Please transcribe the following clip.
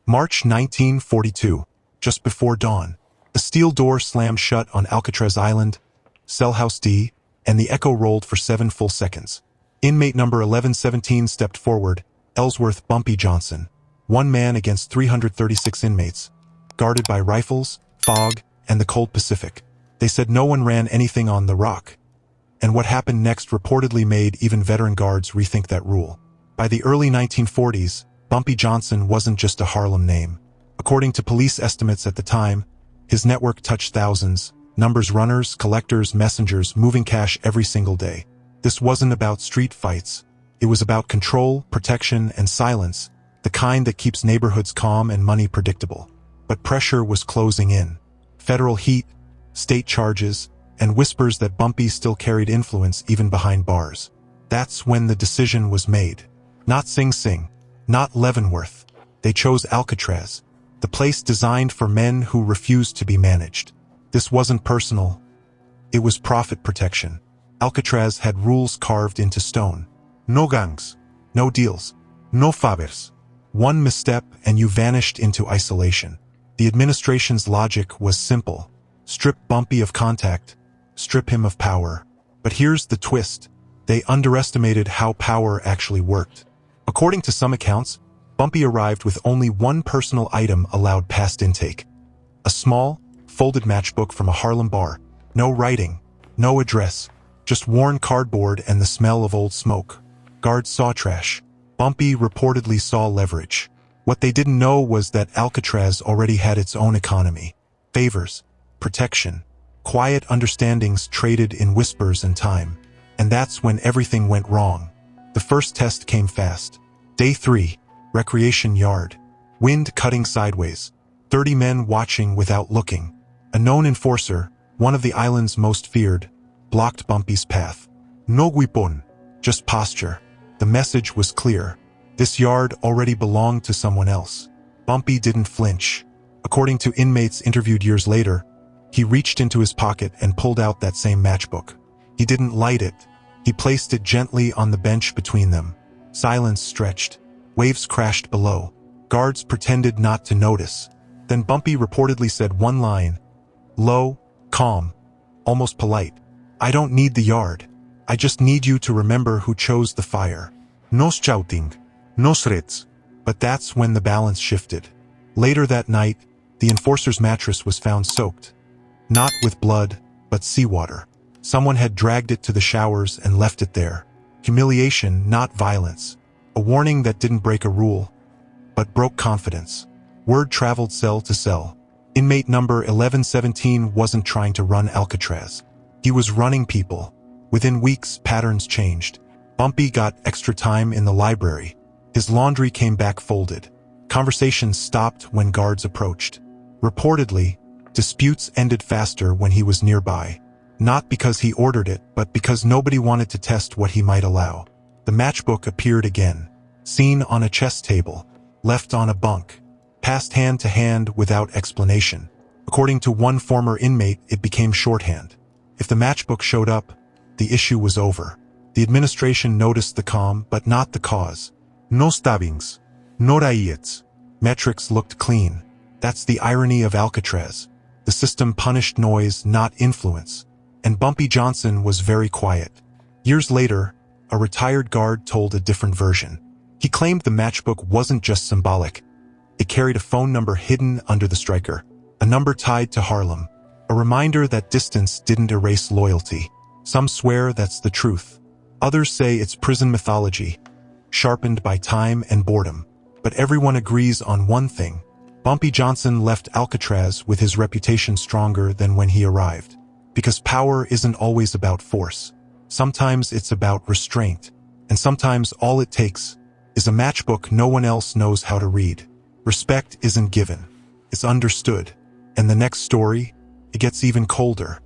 March 1942, just before dawn. A steel door slammed shut on Alcatraz Island, Cell House D, and the echo rolled for 7 full seconds. Inmate number 1117 stepped forward, Ellsworth Bumpy Johnson. One man against 336 inmates, guarded by rifles, fog, and the cold Pacific. They said no one ran anything on the rock. And what happened next reportedly made even veteran guards rethink that rule. By the early 1940s, Bumpy Johnson wasn't just a Harlem name. According to police estimates at the time, his network touched thousands, numbers runners, collectors, messengers, moving cash every single day. This wasn't about street fights. It was about control, protection, and silence, the kind that keeps neighborhoods calm and money predictable. But pressure was closing in. Federal heat, state charges, and whispers that Bumpy still carried influence even behind bars. That's when the decision was made. Not Sing Sing, not Leavenworth. They chose Alcatraz, the place designed for men who refused to be managed. This wasn't personal. It was profit protection. Alcatraz had rules carved into stone. No gangs, no deals, no favors. One misstep and you vanished into isolation. The administration's logic was simple. Strip Bumpy of contact, strip him of power. But here's the twist. They underestimated how power actually worked. According to some accounts, Bumpy arrived with only one personal item allowed past intake. A small, folded matchbook from a Harlem bar. No writing, no address, just worn cardboard and the smell of old smoke. Guards saw trash. Bumpy reportedly saw leverage. What they didn't know was that Alcatraz already had its own economy. Favors, protection, quiet understandings traded in whispers and time. And that's when everything went wrong. The first test came fast. Day 3, recreation yard. Wind cutting sideways. 30 men watching without looking. A known enforcer, one of the island's most feared, blocked Bumpy's path. No weapon, just posture. The message was clear. This yard already belonged to someone else. Bumpy didn't flinch. According to inmates interviewed years later, he reached into his pocket and pulled out that same matchbook. He didn't light it. He placed it gently on the bench between them. Silence stretched. Waves crashed below. Guards pretended not to notice. Then Bumpy reportedly said one line. Low, calm, almost polite. I don't need the yard. I just need you to remember who chose the fire. No shouting, no threats. But that's when the balance shifted. Later that night, the enforcer's mattress was found soaked. Not with blood, but seawater. Someone had dragged it to the showers and left it there. Humiliation, not violence. A warning that didn't break a rule, but broke confidence. Word traveled cell to cell. Inmate number 1117 wasn't trying to run Alcatraz. He was running people. Within weeks, patterns changed. Bumpy got extra time in the library. His laundry came back folded. Conversations stopped when guards approached. Reportedly, disputes ended faster when he was nearby. Not because he ordered it, but because nobody wanted to test what he might allow. The matchbook appeared again. Seen on a chess table. Left on a bunk. Passed hand to hand without explanation. According to one former inmate, it became shorthand. If the matchbook showed up, the issue was over. The administration noticed the calm, but not the cause. No stabbings. No riots. Metrics looked clean. That's the irony of Alcatraz. The system punished noise, not influence. And Bumpy Johnson was very quiet. Years later, a retired guard told a different version. He claimed the matchbook wasn't just symbolic. It carried a phone number hidden under the striker, a number tied to Harlem, a reminder that distance didn't erase loyalty. Some swear that's the truth. Others say it's prison mythology, sharpened by time and boredom. But everyone agrees on one thing. Bumpy Johnson left Alcatraz with his reputation stronger than when he arrived. Because power isn't always about force. Sometimes it's about restraint. And sometimes all it takes is a matchbook no one else knows how to read. Respect isn't given. It's understood. And the next story, it gets even colder.